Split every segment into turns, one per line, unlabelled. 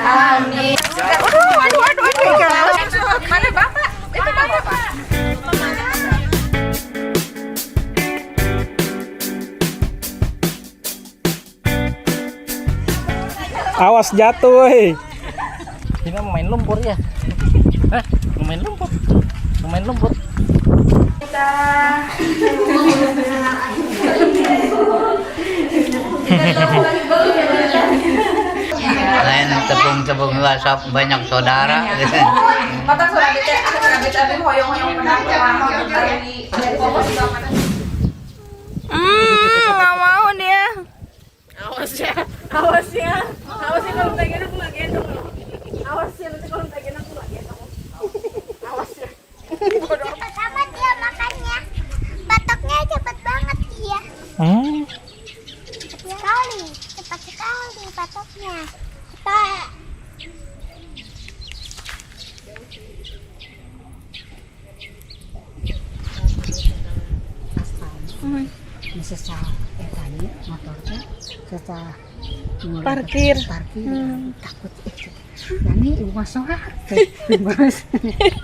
Amin. Aduh. Mana Bapak? Itu Bapak.
Awas jatuh, woi.
Ini main lumpur ya? Hah? Main lumpur? Main lumpur?
Lain tepung-tepung WhatsApp banyak saudara.
Mata surat itu ada hoyong-hoyong pernah dari fokus juga mana? Nggak mau dia. Awas ya kalau tak gendong aku nggak gendong. Awas ya nanti kalau tak gendong aku nggak gendong. Awas ya.
Pertama dia makannya, batoknya cepet banget dia. Cepat sekali batoknya.
Sesah tadi motornya sesah
Parkir.
Takut itu ini rumah soha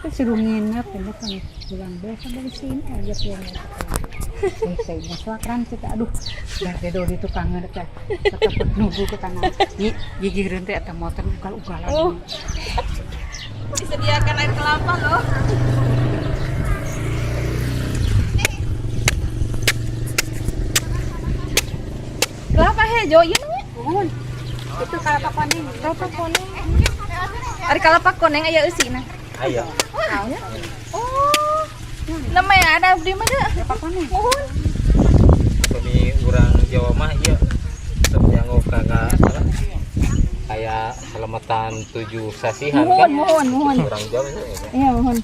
suruh nginep ini kan bilang biasa dari sini aja punya saya masuk kan kita aduh dari dulu itu kangen kan tetap nunggu ke tanah gigi rente atau motor ugal-ugalan
Disediakan air kelapa loh. Kelapa hejo, iya namanya?
itu kalapa kuning
Kelapa kuning. Ada kelapa kuning aya eusina.
Ayo.
Oh. Namanya ada abdi mah da.
kalapa kuning
Kami orang Jawa mah iya. Terjangkau kakak salah. Kayak selamatan 7 sasihan kan?
Mohon.
Orang Jawa itu.
Iya, mohon.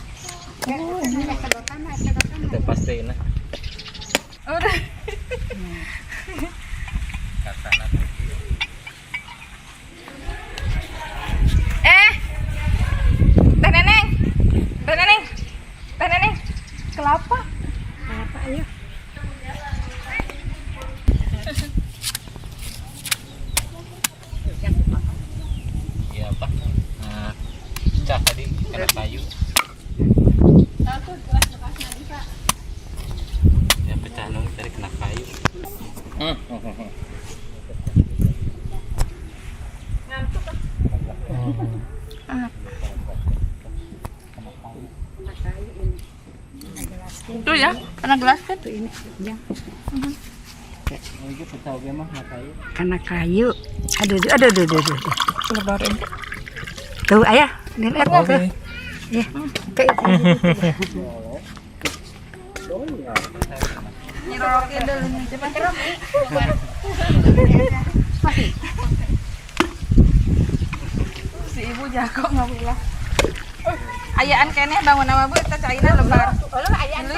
Kita pasti nah.
Udah. Teh Neneng. Kelapa.
ayo
Iya Pak. Nah, cah tadi kena kayu. Ya pecah nung tadi kena kayu.
Tuh ya, karena gelas kan.
tuh ini ya
Itu pecah oge mah kena kayu.
karena kayu aduh
Lebaran.
tuh ayah lihat tuh ya kayak
Nyerorokin dulu nih, coba. Si ibu jago ngabulah. Ayaan kene bangun nama bu, kita caina lebar. Ayaan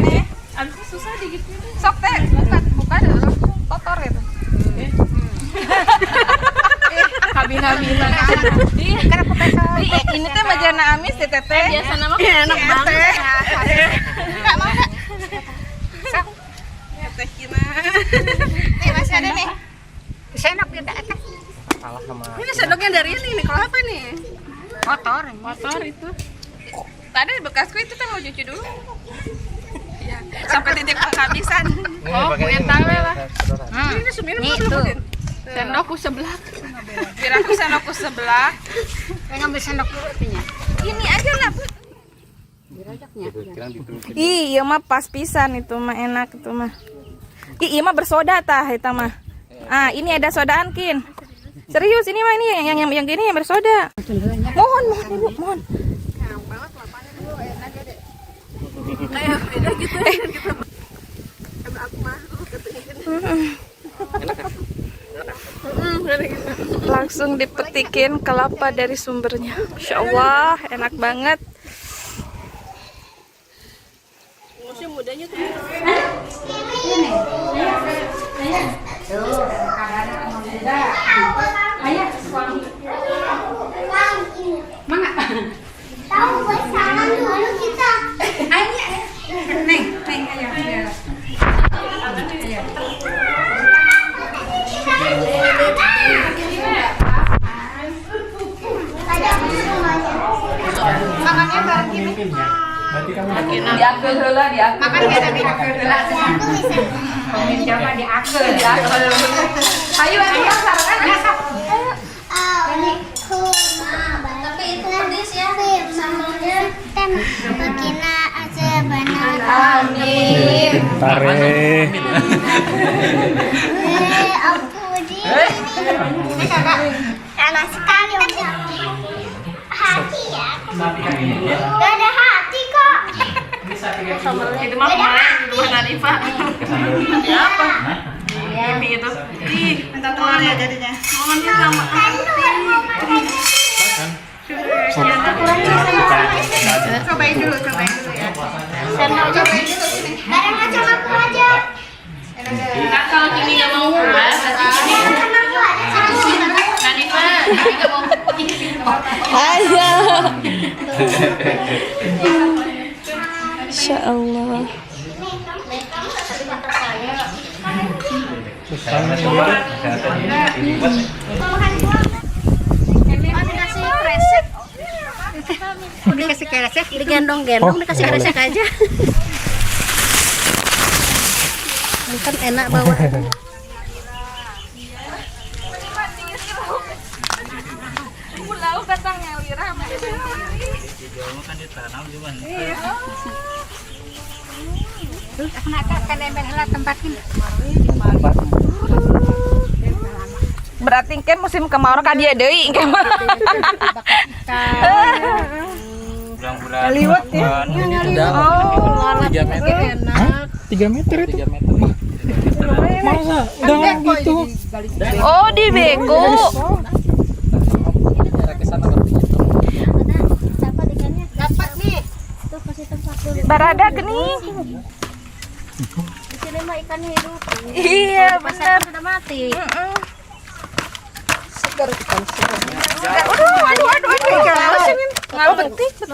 kene. Abis susah digituin. Sok teh, buka dulu. Kotor itu. Kabina-bina. Ini teh majana amis teh teteh. Biasa nama enak banget. Enggak mau enggak? Sok. Teh kina. Nih masih ada nih.
senok kita atas
Kalah sama
Ini sendoknya dari ini kalau apa nih?
motor
itu. Tadi bekasku itu teh mau cuci dulu. Ya, sampai titik penghabisan.
punya tawe lah.
Ini seminum belum mungkin. Sendokku sebelah. Biar aku sendokku sebelah.
ngambil sendok dulu punya
Ini aja lah, Bu.
dirajaknya
Iya mah pas pisan itu mah enak itu mah. Iya mah bersoda tah eta mah. Ah, ini ada sodaan kin. Serius ini mah ini yang gini yang bersoda. Mohon Ibu, mohon. Kayak beda gitu. Aku mah langsung dipetikin kelapa dari sumbernya. Masya Allah, enak banget. Masih mudanya tuh.
Tahu bersama dulu kita.
pemimpinnya. Berarti kamu
Diakel heula, diakel.
Makan kita diakel heula. Pemimpin siapa diakel.
Ayo atuh pasar kan.
Tapi itu hadis ya. Makina aja benar.
Amin.
Tare.
Ampuni. Ini kakak. Enak sekali hati ya. Gak ada hati kok.
Itu mah kemarin di rumah Nadifa. Ada apa? Ini itu. Ih, minta telur ya jadinya. Momennya sama.
Cobain dulu ya.
Cobain dulu sini. Bareng aja aku aja.
Nah, kalau Kimi nggak mau pulang, Nadifa, Kimi nggak mau. Ayo. Insya Allah.
Dikasih kresek, digendong-gendong, dikasih kresek aja. Kan enak bawa.
Pulau datangnya Wira.
Kan nempel heula tempatin.
Berarti kan musim kemarau ka dia deui kan.
Bulan-bulan
Liwat ya.
Oh,
3 meter.
Enak.
3 meter itu.
3 meter.
Masa? Udah gitu.
oh di beko.
Ke sana berarti.
Dapat ikannya.
Dapat nih.
Tuh kasih tempat dulu.
Barada gening.
Di sini mah ikan hidup.
Iya, benar.
Sudah mati.
Aduh. Nggak betik.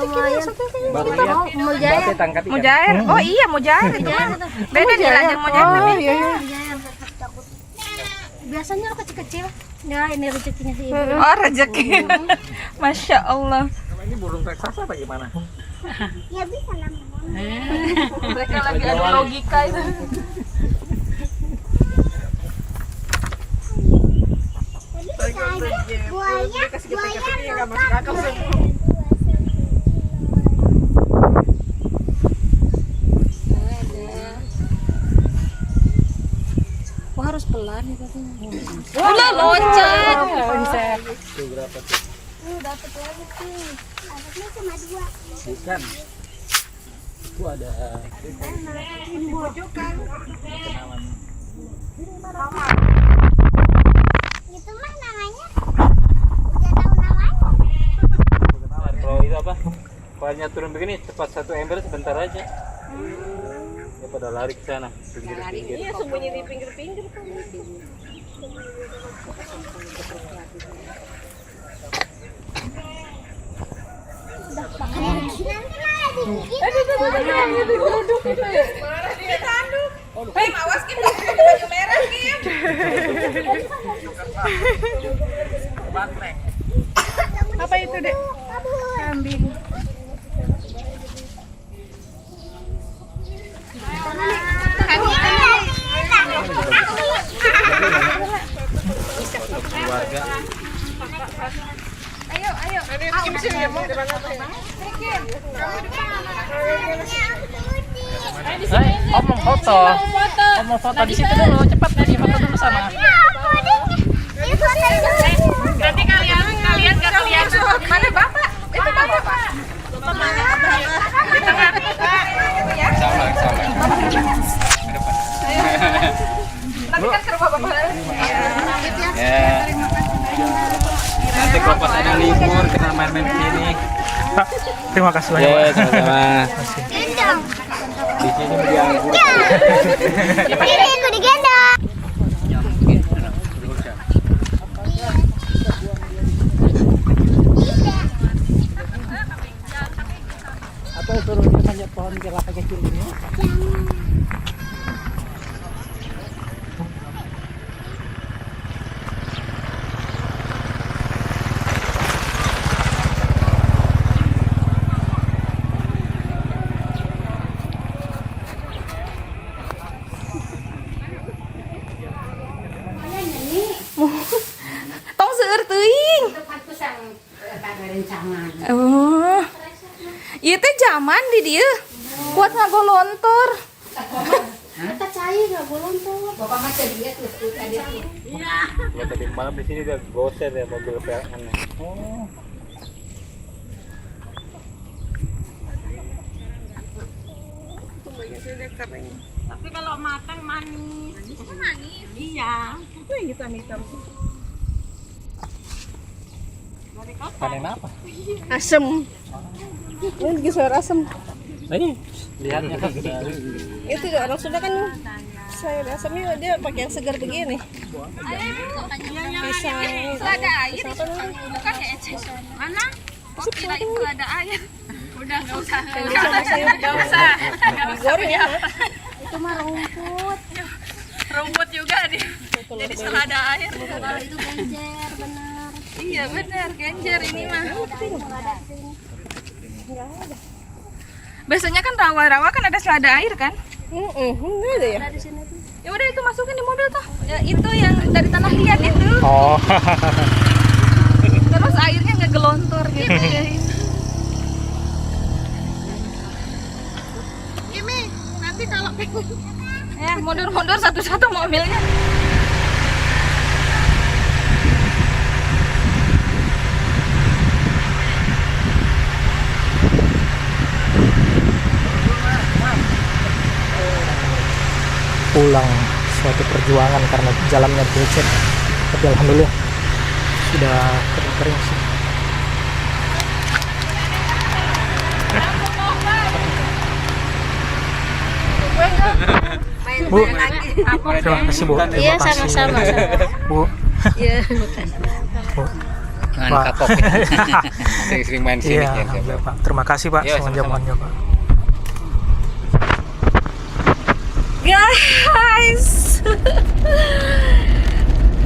Mujair.
Mujair. Oh iya, mujair itu mah. Beda nih lajang mujair.
Oh iya iya.
Biasanya lo kecil-kecil. Ya, ini rezekinya sih.
Oh, rezeki. Masya Allah.
Ini burung raksasa apa gimana?
Ya bisa namanya.
Mereka lagi ada logika itu.
Bisa aja. Buaya nggak masuk akal semua.
Wah, harus pelan ya katanya.
Udah loncat.
Dapat lagi sih. Dapatnya cuma 2.
Bukan. Itu ada
Itu mah namanya. Udah tahu namanya.
kalau itu apa? Banyak turun begini cepat satu ember sebentar aja. Ya pada lari ke sana, pinggir-pinggir.
Iya, sembunyi di pinggir-pinggir.
Nanti malah digigit.
Hei, awas Kim, pakai baju merah Kim. Apa itu, Dek? Kambing.
Keluarga.
Ayo. Kim sini ya, mau di mana?
Om mau foto. Om mau foto di situ dulu, cepat nih foto dulu sana.
Nanti kalian gak kelihatan. Mana Bapak? Itu Bapak. Di tengah. Ya.
Sama.
Nanti kan ke rumah Bapak.
Ya. Nanti kalau pas ada libur kita main-main sini.
Pak, terima kasih banyak.
Ya,
Pak.
sama-sama. Di sini dianggur.
Ini aku digendong.
Atau turun manjat pohon kelapa kecil ini.
Tong seueur teuing.
Tempat pisang ada rencangan.
Oh. Ieu teh zaman di dieu. Kuat ngagolontor.
Kita cair nggak bolong tuh.
Bapak mah dia tuh tadi.
Ya tadi malam di sini udah goser ya mobil PLN. Oh.
Tapi kalau matang manis. Manis? Iya. Itu yang hitam-hitam.
Panen apa?
Asem. Ini geser asem.
Ini lihatnya kan sudah.
Itu orang Sunda kan sayur asemnya dia pakai yang segar begini. Pisang.
Ada air, bukan ya Ece? Mana? Oh, kira itu ada air. Udah nggak usah. Nggak usah.
Goreng ya.
Itu mah rumput.
Rumput juga dia. Jadi salah ada air.
Kalau itu genjer benar.
Iya benar, genjer ini mah. Biasanya kan rawa-rawa kan ada selada air kan?
Enggak ada ya.
Ya udah itu masukin di mobil tuh. Ya, itu yang dari tanah liat itu.
Oh.
Terus airnya nggak gelontor gitu ya. Ini nanti kalau ya mundur-mundur satu-satu mobilnya.
Pulang suatu perjuangan karena jalannya becek, tapi alhamdulillah sudah kering sih. Bu, terima kasih Bu.
Iya sama-sama.
Bu.
Iya.
Bu.
Dengan
Pak.
kapok. Sering main sini
Iya,
ya.
alhamdulillah, Pak. Terima kasih Pak
Iya,
sama
sama-sama.
jamuannya Pak.
Guys,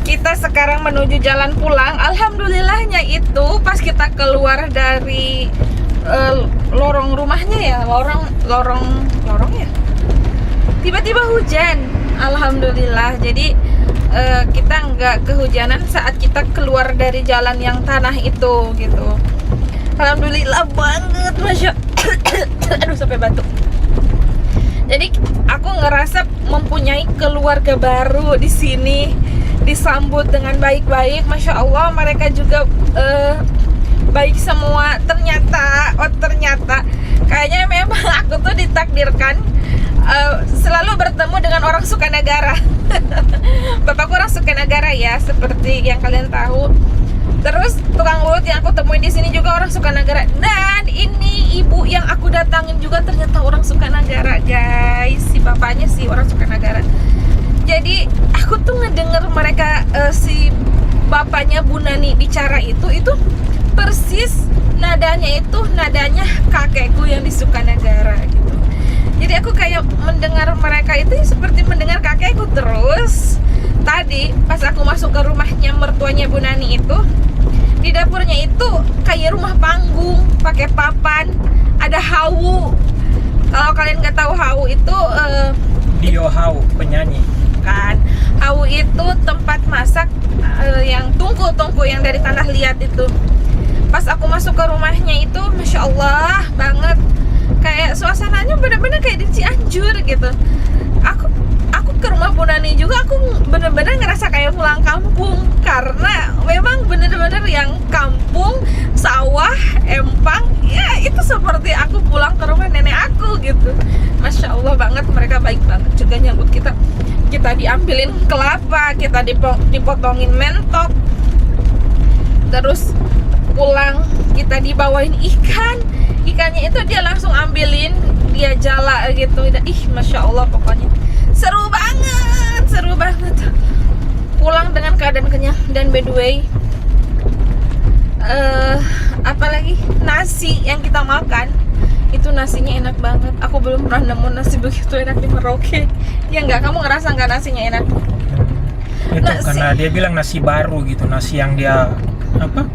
kita sekarang menuju jalan pulang. Alhamdulillahnya itu pas kita keluar dari lorong rumahnya ya, lorong ya. Tiba-tiba hujan. Alhamdulillah. Jadi kita nggak kehujanan saat kita keluar dari jalan yang tanah itu gitu. Alhamdulillah banget, masya. Aduh sampai batuk. Jadi aku ngerasa mempunyai keluarga baru di sini, disambut dengan baik-baik. Masya Allah, mereka juga baik semua. Ternyata kayaknya memang aku tuh ditakdirkan selalu bertemu dengan orang Sukanagara. Bapakku orang Sukanagara ya, seperti yang kalian tahu. Terus tukang urut yang aku temuin di sini juga orang Sukanagara. Dan ini ibu yang aku datangin juga ternyata orang Sukanagara, guys. Si bapaknya sih orang Sukanagara. Jadi aku tuh ngedenger mereka si bapaknya Bu Nani bicara itu persis nadanya kakekku yang di Sukanagara gitu. Jadi aku kayak mendengar mereka itu seperti mendengar kakekku. Terus tadi pas aku masuk ke rumahnya mertuanya Bu Nani itu, di dapurnya itu kayak rumah panggung, pakai papan, ada hawu. Kalau kalian nggak tahu hawu itu
Dio Hau, penyanyi.
kan, hawu itu tempat masak yang tungku yang dari tanah liat itu. Pas aku masuk ke rumahnya itu, masya Allah banget, kayak suasananya bener-bener kayak di Cianjur gitu. Aku ke rumah Bu Nani juga, aku bener-bener ngerasa kayak pulang kampung, karena memang bener-bener yang kampung, sawah, empang, ya itu seperti aku pulang ke rumah nenek aku gitu. Masya Allah banget, mereka baik banget juga nyambut kita. Kita diambilin kelapa, kita dipotongin mentok, terus pulang kita dibawain ikannya itu dia langsung ambilin, dia jala gitu. Ih, Masya Allah, pokoknya seru banget pulang dengan keadaan kenyang. Dan by the way, apalagi nasi yang kita makan itu nasinya enak banget. Aku belum pernah nemu nasi begitu enak di Merauke. Ya enggak, kamu ngerasa nggak nasinya enak?
Itu
Nasi.
karena dia bilang nasi baru gitu, nasi yang dia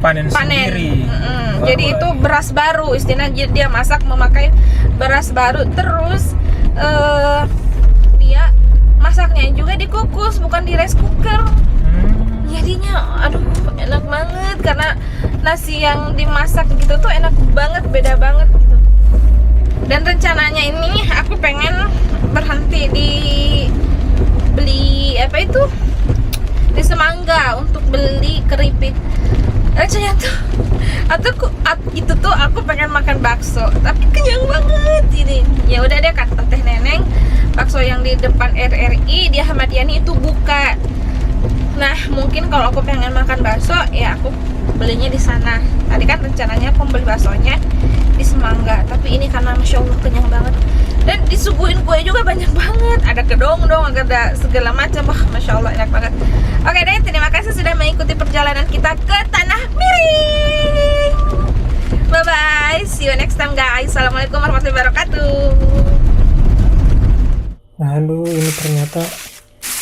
panen sendiri. Baru
Jadi itu
lagi.
beras baru, istilahnya dia masak memakai beras baru. Terus dia masaknya juga dikukus, bukan di rice cooker. Jadi nasi yang dimasak gitu tuh enak banget, beda banget gitu. Dan rencananya ini aku pengen berhenti di beli apa itu di Semangga untuk beli keripik. Rencananya tuh itu tuh aku pengen makan bakso, tapi kenyang banget ini. Ya udah deh kata teh Neneng, bakso yang di depan RRI di Ahmadiyani itu buka. Nah mungkin kalau aku pengen makan bakso ya aku belinya di sana. Tadi kan rencananya aku beli baksonya di Semangga, tapi ini karena masya Allah kenyang banget dan disuguhin kue juga banyak banget, ada kedong-dong, ada segala macam. Wah masya Allah enak banget. Oke deh, terima kasih sudah mengikuti perjalanan kita ke Tanah Miring. Bye bye, see you next time guys. Assalamualaikum warahmatullahi wabarakatuh.
Aduh, ini ternyata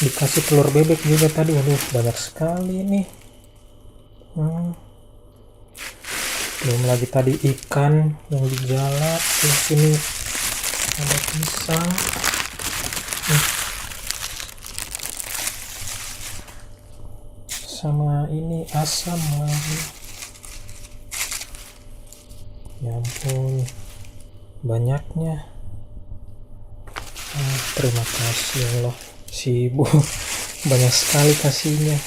dikasih telur bebek juga tadi. Waduh, banyak sekali nih. Belum lagi tadi ikan yang dijala. Terus sini ada pisang. Sama ini asam lagi. Ya ampun, banyaknya. Terima kasih Allah, si ibu banyak sekali kasihnya.